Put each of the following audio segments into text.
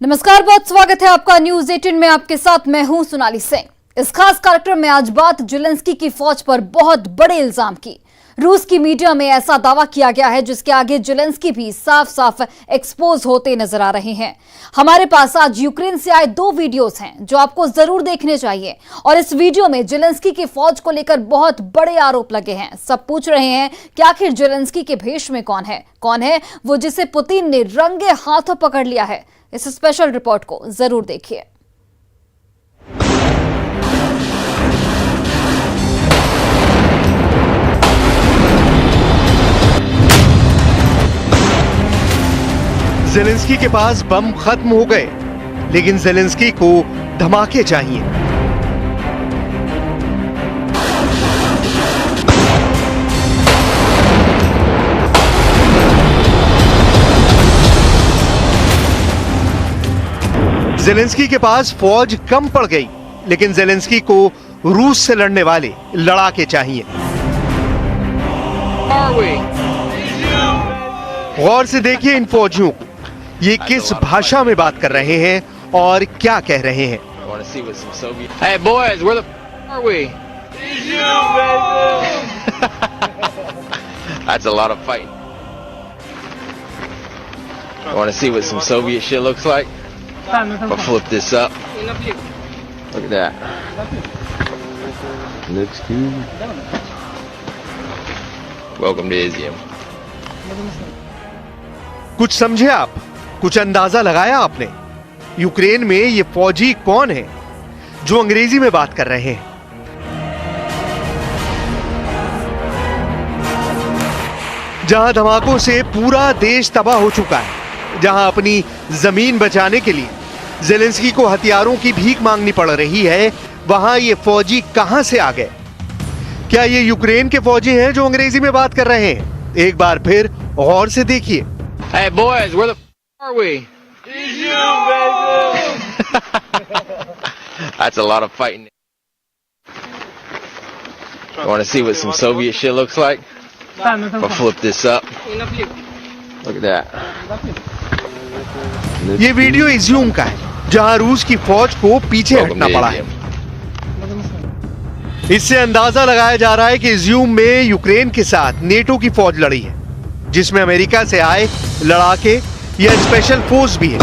नमस्कार, बहुत स्वागत है आपका न्यूज 18 में। आपके साथ मैं हूं सोनाली सिंह। इस खास कार्यक्रम में आज बात जेलेंस्की की फौज पर बहुत बड़े इल्जाम की। रूस की मीडिया में ऐसा दावा किया गया है जिसके आगे जेलेंस्की भी साफ साफ एक्सपोज होते नजर आ रहे हैं। हमारे पास आज यूक्रेन से आए 2 वीडियोस हैं जो आपको जरूर देखने चाहिए। और इस वीडियो में जेलेंस्की की फौज को लेकर बहुत बड़े आरोप लगे हैं। सब पूछ रहे हैं कि आखिर जेलेंस्की के भेष में कौन है वो जिसे पुतिन ने रंगे हाथों पकड़ लिया है। इस स्पेशल रिपोर्ट को जरूर देखिए। जेलेंस्की के पास बम खत्म हो गए, लेकिन जेलेंस्की को धमाके चाहिए। जेलेंस्की के पास फौज कम पड़ गई, लेकिन जेलेंस्की को रूस से लड़ने वाले लड़ाके चाहिए। गौर से देखिए इन फौजियों को, ये किस भाषा में बात कर रहे हैं और क्या कह रहे हैं। Hey boys, where the are we? That's a lot of fighting. Want to see what some Soviet shit looks like? I'll flip this up. Look at that. Looks good. Welcome to Izium. कुछ समझे आप? कुछ अंदाजा लगाया आपने? Ukraine में ये फौजी कौन है जो अंग्रेजी में बात कर रहे हैं? जहां धमाकों से पूरा देश तबाह हो चुका है, जहां अपनी जमीन बचाने के लिए जेलेंस्की को हथियारों की भीख मांगनी पड़ रही है, वहां ये फौजी कहां से आ गए? क्या ये यूक्रेन के फौजी हैं जो अंग्रेजी में बात कर रहे हैं? एक बार फिर गौर से देखिए। Hey boys, where the are we? That's a lot of fighting. Want to see what some Soviet shit looks like? I'll flip this up. Look at that. ये वीडियो इज्यूम का है, जहां रूस की फौज को पीछे हटना पड़ा है। इससे अंदाजा लगाया जा रहा है कि इज्यूम में यूक्रेन के साथ नेटो की फौज लड़ी है, जिसमें अमेरिका से आए लड़ाके या स्पेशल फोर्स भी है।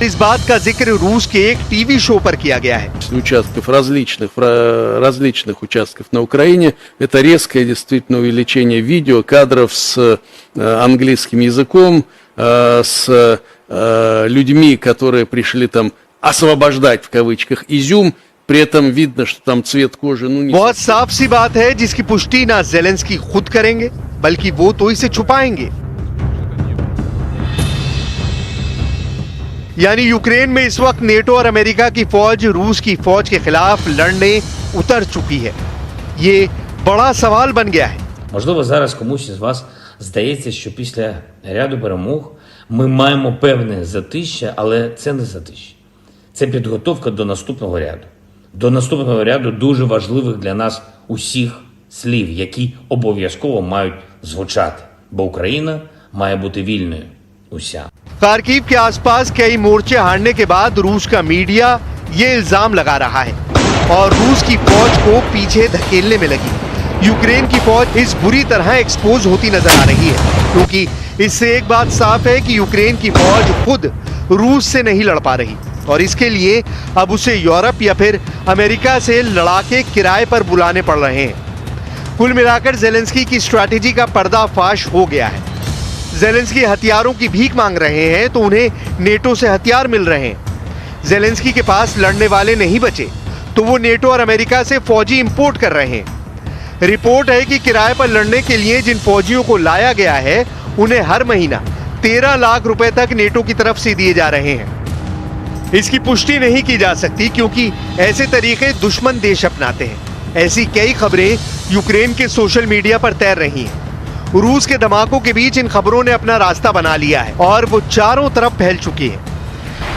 इस बात का जिक्र रूस के एक टीवी शो पर किया गया है। Участков различных участков на Украине. Это резкое действительно увеличение видео, кадров с английским языком, с людьми, которые пришли там освобождать в кавычках Изюм. При этом видно, что там цвет кожи, ну, не बहुत साफ सी बात है, जिसकी पुष्टि ना जेलेंस्की खुद करेंगे, बल्कि वो तो इसे छुपाएंगे। यानी यूक्रेन में इस वक्त नेटो और अमेरिका की फौज रूस की फौज के खिलाफ लड़ने उतर चुकी है। ये बड़ा सवाल बन गया है। Можливо, зараз комусь із вас здається, що після ряду перемог ми маємо певне затища, але це не затища. Це підготовка до наступного ряду. До наступного ряду дуже важливих для нас усіх слів, які обов'язково мають звучати. Бо Україна має бути вільною. уся. खार्किव के आसपास कई मोर्चे हारने के बाद रूस का मीडिया ये इल्जाम लगा रहा है और रूस की फौज को पीछे धकेलने में लगी। यूक्रेन की फौज इस बुरी तरह एक्सपोज होती नजर आ रही है, क्योंकि इससे एक बात साफ है कि यूक्रेन की फौज खुद रूस से नहीं लड़ पा रही और इसके लिए अब उसे यूरोप या फिर अमेरिका से लड़ाके किराए पर बुलाने पड़ रहे हैं। कुल मिलाकर जेलेंस्की की स्ट्रैटेजी का पर्दाफाश हो गया है। जेलेंस्की हथियारों की भीख मांग रहे हैं तो उन्हें नेटो से हथियार मिल रहे हैं। जेलेंस्की के पास लड़ने वाले नहीं बचे तो वो नेटो और अमेरिका से फौजी इंपोर्ट कर रहे हैं। रिपोर्ट है कि किराए पर लड़ने के लिए जिन फौजियों को लाया गया है उन्हें हर महीना 13 लाख रुपए तक नेटो की तरफ से दिए जा रहे हैं। इसकी पुष्टि नहीं की जा सकती क्योंकि ऐसे तरीके दुश्मन देश अपनाते हैं। ऐसी कई खबरें यूक्रेन के सोशल मीडिया पर तैर रही हैं। रूस के धमाकों के बीच इन खबरों ने अपना रास्ता बना लिया है और वो चारों तरफ फैल चुकी है।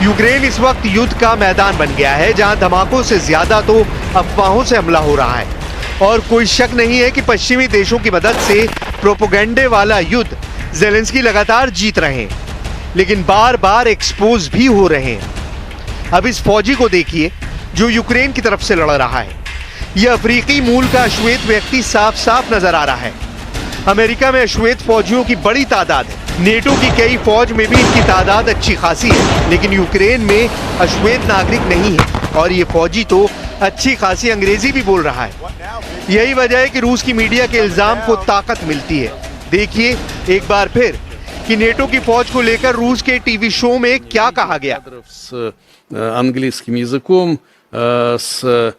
यूक्रेन इस वक्त युद्ध का मैदान बन गया है, जहां धमाकों से ज्यादा तो अफवाहों से हमला हो रहा है। और कोई शक नहीं है कि पश्चिमी देशों की मदद से प्रोपेगेंडे वाला युद्ध ज़ेलेंस्की लगातार जीत रहे हैं, लेकिन बार बार एक्सपोज भी हो रहे हैं। अब इस फौजी को देखिए जो यूक्रेन की तरफ से लड़ रहा है। यह अफ्रीकी मूल का श्वेत व्यक्ति साफ साफ नजर आ रहा है। अमेरिका में श्वेत फौजियों की बड़ी तादाद है। नेटो की कई फौज में भी इनकी तादाद अच्छी खासी है, लेकिन यूक्रेन में अश्वेत नागरिक नहीं है और ये फौजी तो अच्छी खासी अंग्रेजी भी बोल रहा है। यही वजह है कि रूस की मीडिया के इल्जाम को ताकत मिलती है। देखिए एक बार फिर कि नेटो की फौज को लेकर रूस के टीवी शो में क्या कहा गया। С английским языком, с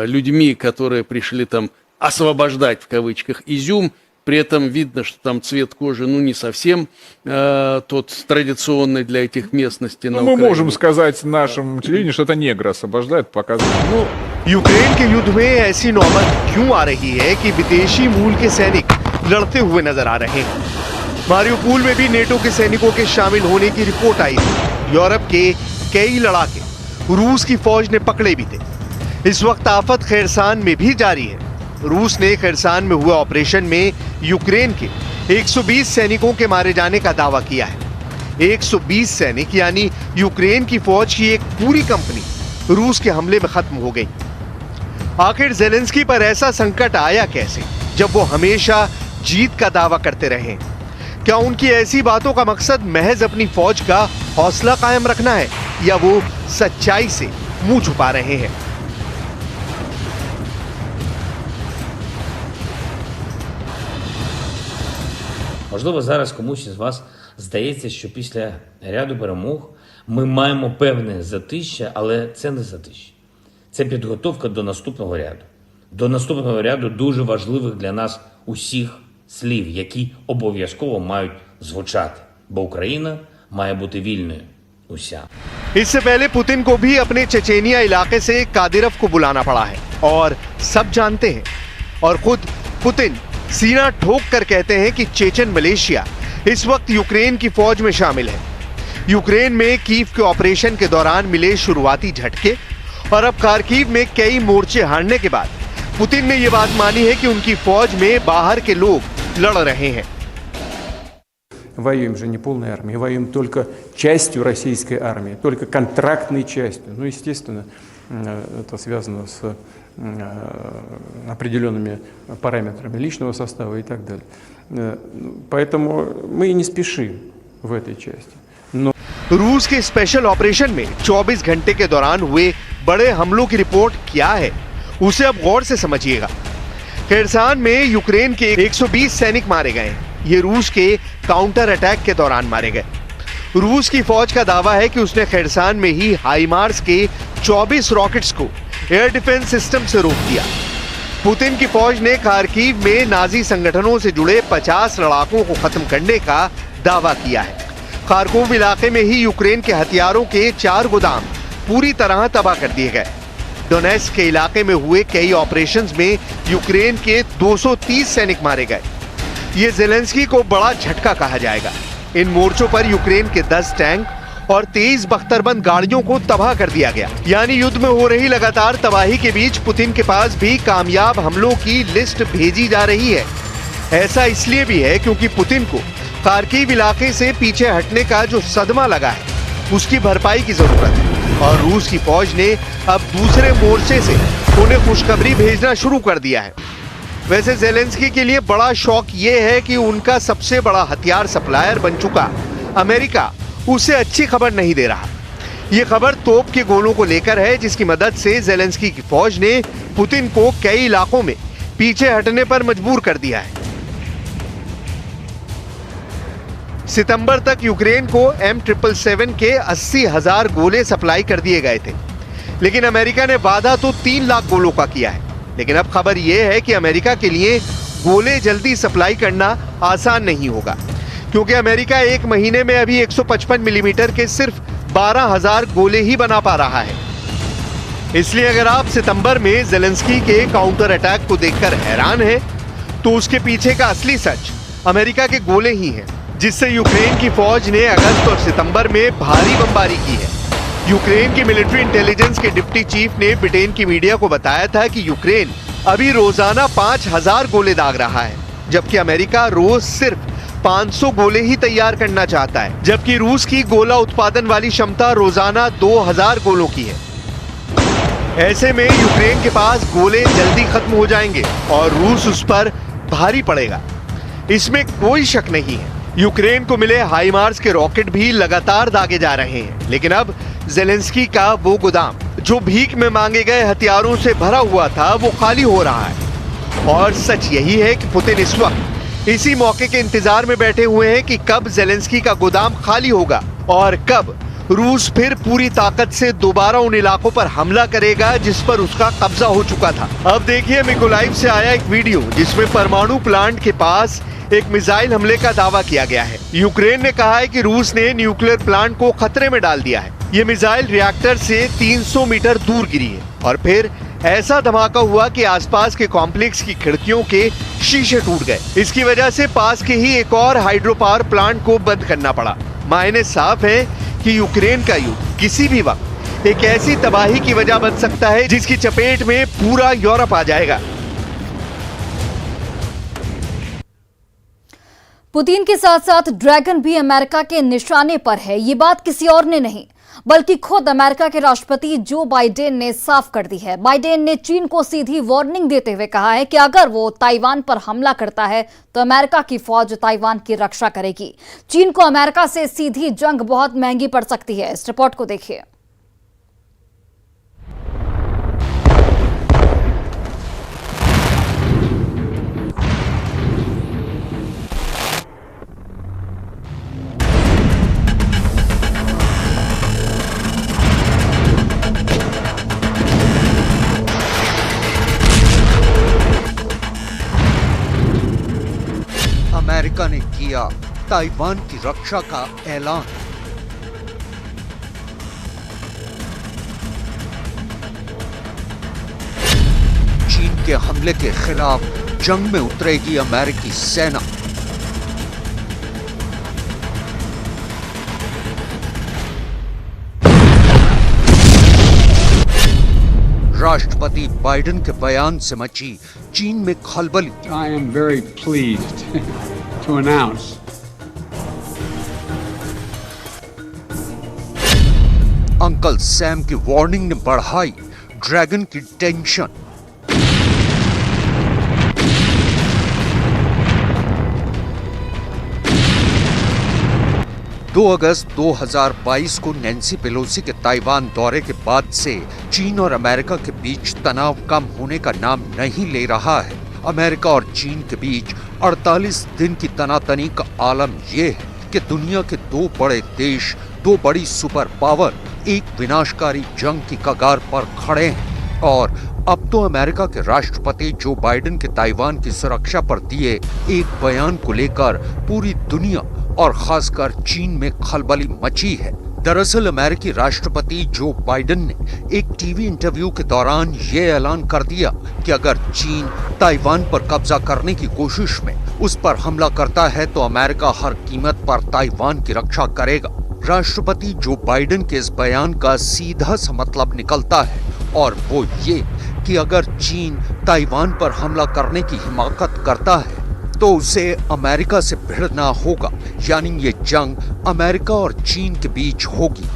людьми, которые пришли там освобождать, в кавычках, изюм. При этом видно, что там цвет кожи, ну, не совсем тот традиционный для этих местностей на Мы Украине. можем сказать нашему телевидению, что это негры освобождают, показывают. Ну, यूक्रेन के युद्ध में ऐसी नौबत क्यों आ रही है कि विदेशी मूल के सैनिक लड़ते हुए नजर आ रहे हैं। मारियोपोल में भी नेटो के सैनिकों के शामिल होने की रिपोर्ट आई थी। यूरोप के कई लड़ाके रूस की फौज ने पकड़े भी थे। इस वक्त आफत खैरसान में भी जारी है। रूस ने खैरसान में हुए ऑपरेशन में यूक्रेन के 120 सैनिकों के मारे जाने का दावा किया है। 120 सैनिक यानी यूक्रेन की फौज की एक पूरी कंपनी रूस के हमले में खत्म हो गई। आखिर ज़ेलेंस्की पर ऐसा संकट आया कैसे, जब वो हमेशा जीत का दावा करते रहे? क्या उनकी ऐसी बातों का मकसद महज अपनी फौज का हौसला कायम रखना है, या वो सच्चाई से मुंह छुपा रहे हैं? Можливо, зараз комусь із вас здається, що після ряду перемог ми маємо певне затища, але це не затища. Це підготовка до наступного ряду. До наступного ряду дуже важливих для нас усіх слів, які обов'язково мають звучати. Бо Україна має бути вільною. Уся. इससे पहले पुतिन को भी अपने चेचेनिया इलाके से कादिरव को बुलाना पड़ा है और सब जानते हैं। और खुद पुतिन सीना ठोक कर कहते हैं कि चेचन मलेशिया इस वक्त यूक्रेन की फौज में शामिल है। यूक्रेन में कीव के ऑपरेशन के दौरान मिले शुरुआती झटके और अब खार्किव में कई मोर्चे हारने के बाद पुतिन ने यह बात मानी है कि उनकी फौज में बाहर के लोग लड़ रहे हैं। Воюем же не полной армией, воюем только частью российской армии, только контрактной частью. Ну, естественно, это связано с определенными параметрами личного состава и так далее. Поэтому мы и не спешим в этой части. Но रूस के स्पेशल ऑपरेशन में 24 घंटे के दौरान हुए बड़े हमलों की रिपोर्ट क्या है, उसे अब गौर से समझिएगा। खैरसान में यूक्रेन के 120 सैनिक मारे गए हैं। ये रूस के काउंटर अटैक के दौरान मारे गए। रूस की फौज का दावा है कि उसने खैरसान में ही हाइमार्स के 24 रॉकेट्स को एयर डिफेंस सिस्टम से रोक दिया। पुतिन की फौज ने खार्किव में नाजी संगठनों से जुड़े 50 लड़ाकों को खत्म करने का दावा किया है। खार्कोव इलाके में ही यूक्रेन के हथियारों के 4 गोदाम पूरी तरह तबाह कर दिए गए। डोनेट्स्क के इलाके में हुए कई ऑपरेशंस में यूक्रेन के 230 सैनिक मारे गए। ये ज़ेलेंस्की को बड़ा झटका कहा जाएगा। इन मोर्चों पर यूक्रेन के 10 टैंक और 23 बख्तरबंद गाड़ियों को तबाह कर दिया गया। यानी युद्ध में हो रही लगातार तबाही के बीच पुतिन के पास भी कामयाब हमलों की लिस्ट भेजी जा रही है। ऐसा इसलिए भी है क्योंकि पुतिन को खार्किव इलाके से पीछे हटने का जो सदमा लगा है, उसकी भरपाई की जरूरत है। और रूस की फौज ने अब दूसरे मोर्चे से उन्हें खुशखबरी भेजना शुरू कर दिया है। वैसे ज़ेलेंस्की के लिए बड़ा शौक ये है कि उनका सबसे बड़ा हथियार सप्लायर बन चुका अमेरिका उसे अच्छी खबर नहीं दे रहा। ये खबर तोप के गोलों को लेकर है, जिसकी मदद से ज़ेलेंस्की की फौज ने पुतिन को कई इलाकों में पीछे हटने पर मजबूर कर दिया है। सितंबर तक यूक्रेन को M777 के 80,000 गोले सप्लाई कर दिए गए थे, लेकिन अमेरिका ने वादा तो 3 लाख गोलों का किया है। लेकिन अब खबर यह है कि अमेरिका के लिए गोले जल्दी सप्लाई करना आसान नहीं होगा, क्योंकि अमेरिका एक महीने में अभी 155 मिलीमीटर के सिर्फ 12,000 गोले ही बना पा रहा है। इसलिए अगर आप सितंबर में ज़ेलेंस्की के काउंटर अटैक को देखकर हैरान हैं, तो उसके पीछे का असली सच अमेरिका के गोले ही हैं। जिससे यूक्रेन की फौज ने अगस्त और सितंबर में भारी बमबारी की है। यूक्रेन की मिलिट्री इंटेलिजेंस के डिप्टी चीफ ने ब्रिटेन की मीडिया को बताया था कि यूक्रेन अभी रोजाना 5000 गोले दाग रहा है, जबकि अमेरिका रोज सिर्फ 500 गोले ही तैयार करना चाहता है, जबकि रूस की गोला उत्पादन वाली क्षमता रोजाना 2000 गोलों की है। ऐसे में यूक्रेन के पास गोले जल्दी खत्म हो जाएंगे और रूस उस पर भारी पड़ेगा, इसमें कोई शक नहीं है। यूक्रेन को मिले हाइमार्स के रॉकेट भी लगातार दागे जा रहे हैं, लेकिन अब ज़ेलेंस्की का वो गोदाम जो भीख में मांगे गए हथियारों से भरा हुआ था, वो खाली हो रहा है। और सच यही है कि पुतिन इस वक्त इसी मौके के इंतजार में बैठे हुए हैं कि कब ज़ेलेंस्की का गोदाम खाली होगा और कब रूस फिर पूरी ताकत से दोबारा उन इलाकों पर हमला करेगा जिस पर उसका कब्जा हो चुका था। अब देखिए मिकोलाइव से आया एक वीडियो जिसमें परमाणु प्लांट के पास एक मिसाइल हमले का दावा किया गया है। यूक्रेन ने कहा है कि रूस ने न्यूक्लियर प्लांट को खतरे में डाल दिया है। ये मिसाइल रिएक्टर से 300 मीटर दूर गिरी है और फिर ऐसा धमाका हुआ कि आसपास के कॉम्प्लेक्स की खिड़कियों के शीशे टूट गए। इसकी वजह से पास के ही एक और हाइड्रो पावर प्लांट को बंद करना पड़ा। मायने साफ है कि यूक्रेन का युद्ध किसी भी वक्त एक ऐसी तबाही की वजह बन सकता है जिसकी चपेट में पूरा यूरोप आ जाएगा। पुतिन के साथ साथ ड्रैगन भी अमेरिका के निशाने पर है। ये बात किसी और ने नहीं बल्कि खुद अमेरिका के राष्ट्रपति जो बाइडेन ने साफ कर दी है। बाइडेन ने चीन को सीधी वार्निंग देते हुए कहा है कि अगर वो ताइवान पर हमला करता है तो अमेरिका की फौज ताइवान की रक्षा करेगी। चीन को अमेरिका से सीधी जंग बहुत महंगी पड़ सकती है। इस रिपोर्ट को देखिए। अमेरिका ने किया ताइवान की रक्षा का ऐलान। चीन के हमले के खिलाफ जंग में उतरेगी अमेरिकी सेना। राष्ट्रपति बाइडेन के बयान से मची चीन में खलबली। I am very pleased to announce uncle Sam की वार्निंग ने बढ़ाई ड्रैगन की टेंशन। दो अगस्त 2022 को नैन्सी पेलोसी के ताइवान दौरे के बाद से चीन और अमेरिका के बीच तनाव कम होने का नाम नहीं ले रहा है। अमेरिका और चीन के बीच 48 दिन की तनातनी का आलम यह है कि दुनिया के दो बड़े देश, दो बड़ी सुपर पावर एक विनाशकारी जंग की कगार पर खड़े हैं। और अब तो अमेरिका के राष्ट्रपति जो बाइडेन के ताइवान की सुरक्षा पर दिए एक बयान को लेकर पूरी दुनिया और खासकर चीन में खलबली मची है। दरअसल अमेरिकी राष्ट्रपति जो बाइडेन ने एक टीवी इंटरव्यू के दौरान ये ऐलान कर दिया कि अगर चीन ताइवान पर कब्जा करने की कोशिश में उस पर हमला करता है तो अमेरिका हर कीमत पर ताइवान की रक्षा करेगा। राष्ट्रपति जो बाइडेन के इस बयान का सीधा सा मतलब निकलता है और वो ये कि अगर चीन ताइवान पर हमला करने की हिमाकत करता है तो उसे अमेरिका से भिड़ना होगा, यानी ये जंग अमेरिका और चीन के बीच होगी।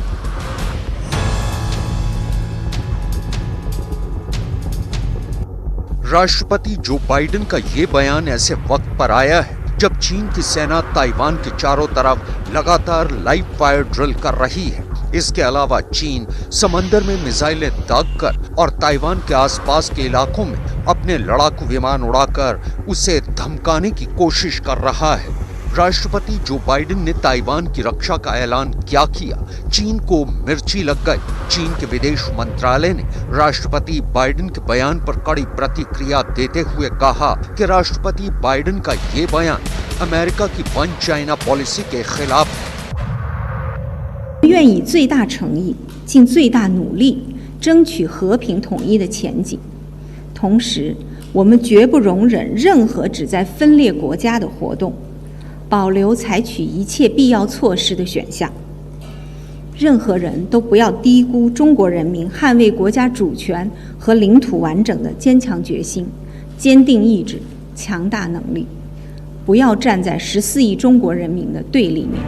राष्ट्रपति जो बाइडेन का ये बयान ऐसे वक्त पर आया है जब चीन की सेना ताइवान के चारों तरफ लगातार लाइव फायर ड्रिल कर रही है। इसके अलावा चीन समंदर में मिसाइलें दागकर और ताइवान के आसपास के इलाकों में अपने लड़ाकू विमान उड़ाकर उसे धमकाने की कोशिश कर रहा है। राष्ट्रपति जो बाइडेन ने ताइवान की रक्षा का ऐलान क्या किया, चीन को मिर्ची लग गई। चीन के विदेश मंत्रालय ने राष्ट्रपति बाइडेन के बयान पर कड़ी प्रतिक्रिया देते हुए कहा कि राष्ट्रपति बाइडेन का ये बयान अमेरिका की वन चाइना पॉलिसी के खिलाफ है। 愿以最大诚意，尽最大努力，争取和平统一的前景。同时，我们绝不容忍任何旨在分裂国家的活动，保留采取一切必要措施的选项。任何人都不要低估中国人民捍卫国家主权和领土完整的坚强决心、坚定意志、强大能力，不要站在14亿中国人民的对立面。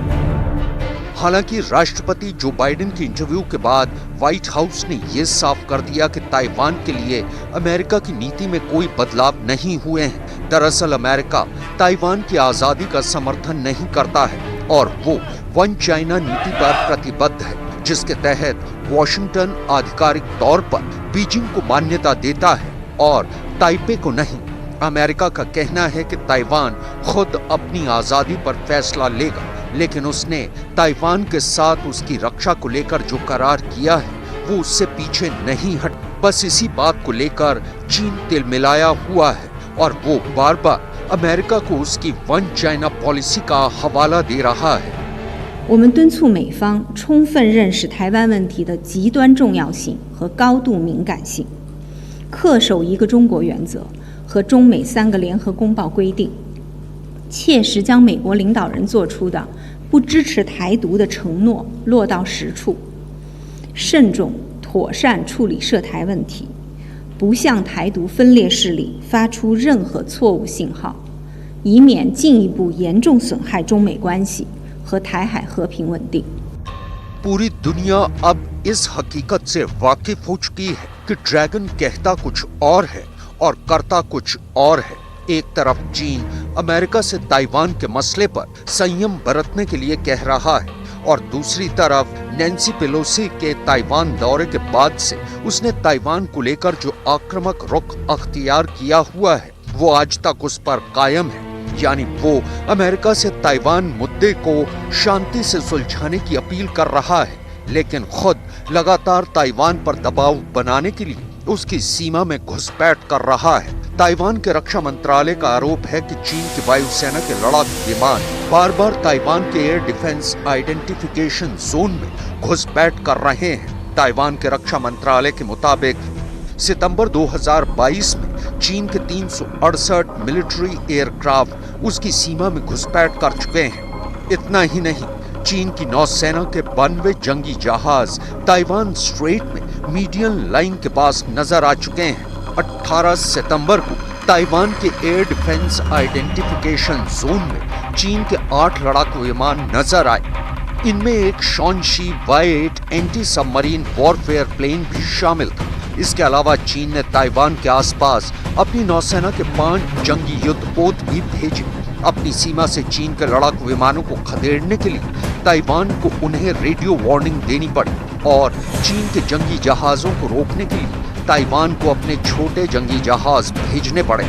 हालांकि राष्ट्रपति जो बाइडेन के इंटरव्यू के बाद व्हाइट हाउस ने ये साफ कर दिया कि ताइवान के लिए अमेरिका की नीति में कोई बदलाव नहीं हुए हैं। दरअसल अमेरिका ताइवान की आजादी का समर्थन नहीं करता है और वो वन चाइना नीति पर प्रतिबद्ध है, जिसके तहत वॉशिंगटन आधिकारिक तौर पर बीजिंग को मान्यता देता है और ताइपे को नहीं। अमेरिका का कहना है कि ताइवान खुद अपनी आजादी पर फैसला लेगा, लेकिन उसने ताइवान के साथ उसकी रक्षा को लेकर जो करार किया है वो उससे पीछे नहीं हट। बस इसी बात को लेकर चीन तिलमिलाया हुआ है और वो बार बार अमेरिका को उसकी वन चाइना पॉलिसी का हवाला दे रहा है। 我们敦促美方充分认识台湾问题的极端重要性和高度敏感性，恪守一个中国原则和中美3个联合公报规定，切实将美国领导人做出的不支持台独的承诺落到实处，慎重妥善处理涉台问题，不向台独分裂势力发出任何错误信号，以免进一步严重损害中美关系和台海和平稳定。 पूरी दुनिया अब इस हकीकत से वाकिफ हो चुकी है कि ड्रैगन कहता कुछ और है और करता कुछ और है। एक तरफ चीन अमेरिका से ताइवान के मसले पर संयम बरतने के लिए कह रहा है और दूसरी तरफ नैन्सी पेलोसी के ताइवान दौरे के बाद से उसने ताइवान को लेकर जो आक्रामक रुख अख्तियार किया हुआ है वो आज तक उस पर कायम है। यानी वो अमेरिका से ताइवान मुद्दे को शांति से सुलझाने की अपील कर रहा है, लेकिन खुद लगातार ताइवान पर दबाव बनाने के लिए उसकी सीमा में घुसपैठ कर रहा है। ताइवान के रक्षा मंत्रालय का आरोप है कि चीन की वायुसेना के लड़ाकू विमान बार बार ताइवान के एयर डिफेंस आइडेंटिफिकेशन जोन में घुसपैठ कर रहे हैं। ताइवान के रक्षा मंत्रालय के मुताबिक सितंबर 2022 में चीन के 368 मिलिट्री एयरक्राफ्ट उसकी सीमा में घुसपैठ कर चुके हैं। इतना ही नहीं, चीन की नौसेना के 92 जंगी जहाज ताइवान स्ट्रेट में मीडियन लाइन के पास नजर आ चुके हैं। 18 सितंबर को ताइवान के एयर डिफेंस आइडेंटिफिकेशन जोन में चीन के 8 लड़ाकू विमान नजर आए। इनमें एक Shaanxi Y-8 anti submarine warfare plane भी शामिल था। इसके अलावा चीन ने ताइवान के आसपास अपनी नौसेना के 5 जंगी युद्धपोत भी भेजे। अपनी सीमा से चीन के लड़ाकू विमानों को खदेड़ने के लिए ताइवान को उन्हें रेडियो वार्निंग देनी पड़ी और चीन के जंगी जहाजों को रोकने के लिए ताइवान को अपने छोटे जंगी जहाज भेजने पड़े।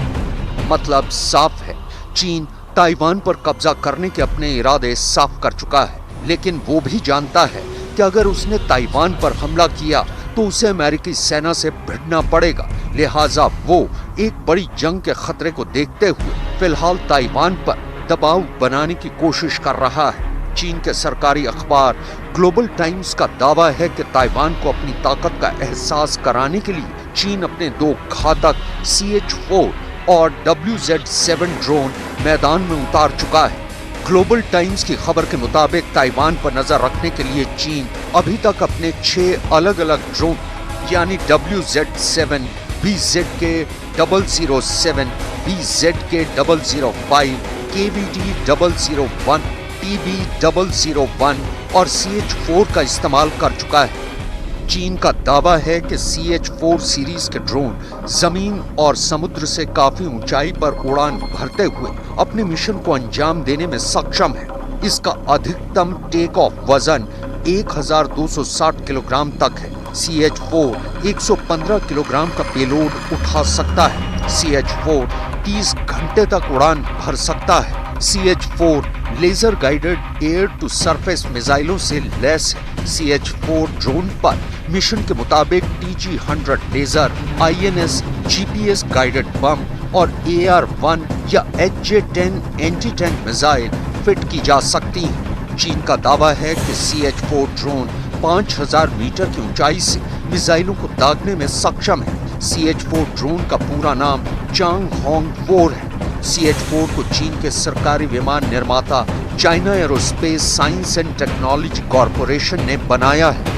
मतलब साफ है, चीन ताइवान पर कब्जा करने के अपने इरादे साफ कर चुका है, लेकिन वो भी जानता है कि अगर उसने ताइवान पर हमला किया तो उसे अमेरिकी सेना से भिड़ना पड़ेगा। लिहाजा वो एक बड़ी जंग के खतरे को देखते हुए फिलहाल ताइवान पर दबाव बनाने की कोशिश कर रहा है। चीन के सरकारी अखबार ग्लोबल टाइम्स का दावा है कि ताइवान को अपनी ताकत का एहसास कराने के लिए चीन अपने 2 घातक CH-4 और WZ-7 ड्रोन मैदान में उतार चुका है। ग्लोबल टाइम्स की खबर के मुताबिक ताइवान पर नजर रखने के लिए चीन अभी तक अपने 6 अलग अलग ड्रोन यानी WZ-7, BZK-007, BZK-005, KVD-001, TB-001 और CH-4 का इस्तेमाल कर चुका है। चीन का दावा है कि CH-4 सीरीज के ड्रोन जमीन और समुद्र से काफी ऊंचाई पर उड़ान भरते हुए अपने मिशन को अंजाम देने में सक्षम है। इसका अधिकतम टेक ऑफ वजन 1260 किलोग्राम तक है। CH-4 115 किलोग्राम का पेलोड उठा सकता है। CH-4 30 घंटे तक उड़ान भर सकता है। CH-4 laser guided air to surface मिसाइलों से लैस है। CH-4 ड्रोन पर मिशन के मुताबिक TG-100 laser, INS GPS guided bomb और AR-1 या HJ-10 anti tank missile fit की जा सकती हैं। चीन का दावा है कि CH-4 ड्रोन 5000 मीटर की ऊंचाई से मिसाइलों को दागने में सक्षम है। CH-4 ड्रोन का पूरा नाम चांग होंग 4 है। CH-4 को चीन के सरकारी विमान निर्माता China aerospace science and technology corporation ने बनाया है।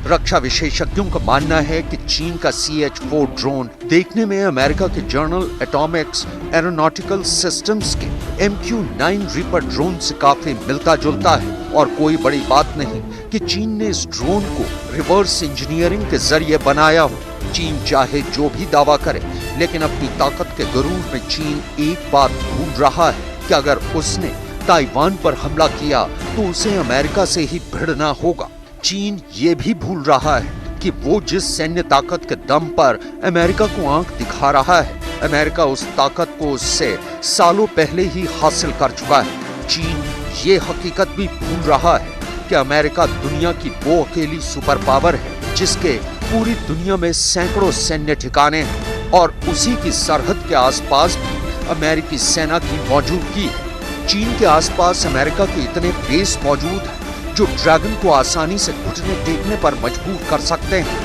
रक्षा विशेषज्ञों का मानना है कि चीन का CH-4 ड्रोन देखने में अमेरिका के जर्नल एटॉमिक्स एरोनॉटिकल सिस्टम्स के MQ-9 रीपर ड्रोन से काफी मिलता जुलता है और कोई बड़ी बात नहीं कि चीन ने इस ड्रोन को रिवर्स इंजीनियरिंग के जरिए बनाया हो। चीन चाहे जो भी दावा करे, लेकिन अपनी ताकत के गुरूर में चीन एक बात भूल रहा है कि अगर उसने ताइवान पर हमला किया तो उसे अमेरिका से ही भिड़ना होगा। चीन ये भी भूल रहा है कि वो जिस सैन्य ताकत के दम पर अमेरिका को आंख दिखा रहा है, अमेरिका उस ताकत को उससे सालों पहले ही हासिल कर चुका है। चीन ये हकीकत भी भूल रहा है कि अमेरिका दुनिया की वो अकेली सुपर पावर है जिसके पूरी दुनिया में सैकड़ों सैन्य ठिकाने हैं और उसी की सरहद के आसपास भी अमेरिकी सेना की मौजूदगी है। चीन के आसपास अमेरिका के इतने बेस मौजूद हैं जो ड्रैगन को आसानी से घुटने टेकने पर मजबूर कर सकते हैं।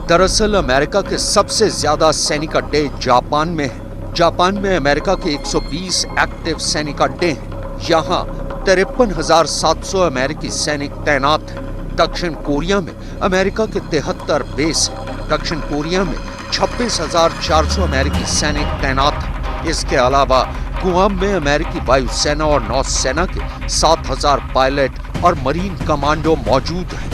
दरअसल अमेरिका के सबसे ज्यादा सैनिक अड्डे जापान में हैं। जापान में अमेरिका के 120 एक्टिव सैनिक अड्डे हैं। यहाँ 53,700 अमेरिकी सैनिक तैनात हैं। दक्षिण कोरिया में अमेरिका के 73 बेस हैं। दक्षिण कोरिया में 26,400 अमेरिकी सैनिक तैनात हैं। इसके अलावा गुआम में अमेरिकी वायुसेना और नौसेना के 7,000 पायलट और मरीन कमांडो मौजूद हैं।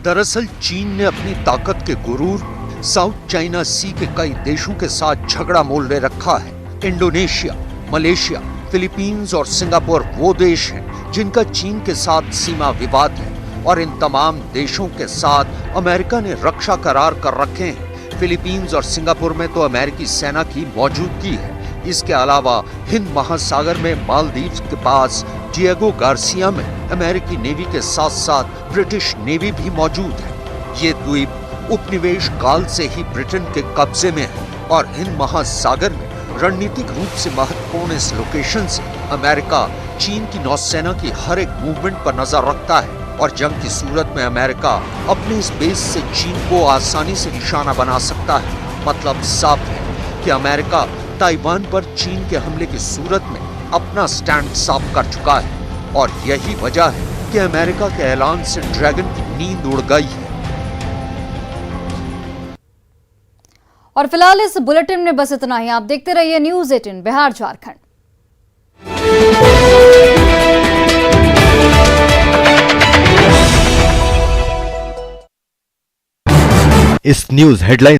दरअसल चीन ने अपनी ताकत के गुरूर साउथ चाइना सी के कई देशों के साथ झगड़ा मोल ले रखा है। इंडोनेशिया, मलेशिया, फिलीपींस और सिंगापुर वो देश हैं जिनका चीन के साथ सीमा विवाद है और इन तमाम देशों के साथ अमेरिका ने रक्षा करार कर रखे हैं। फिलीपींस और सिंगापुर में तो अमेरिकी सेना की मौजूदगी है। इसके अलावा हिंद महासागर में मालदीव के पास डिएगो गार्सिया में अमेरिकी नेवी के साथ साथ ब्रिटिश नेवी भी मौजूद है। ये द्वीप उपनिवेश काल से ही ब्रिटेन के कब्जे में है और हिंद महासागर में रणनीतिक रूप से महत्वपूर्ण इस लोकेशन से अमेरिका चीन की नौसेना की हर एक मूवमेंट पर नजर रखता है और जंग की सूरत में अमेरिका अपने इस बेस से चीन को आसानी से निशाना बना सकता है। मतलब साफ है कि अमेरिका ताइवान पर चीन के हमले की सूरत में अपना स्टैंड साफ कर चुका है और यही वजह है कि अमेरिका के ऐलान से ड्रैगन की नींद उड़ गई है। और फिलहाल इस बुलेटिन में बस इतना ही। आप देखते रहिए न्यूज़ 18 बिहार झारखंड। इस न्यूज़ हेडलाइन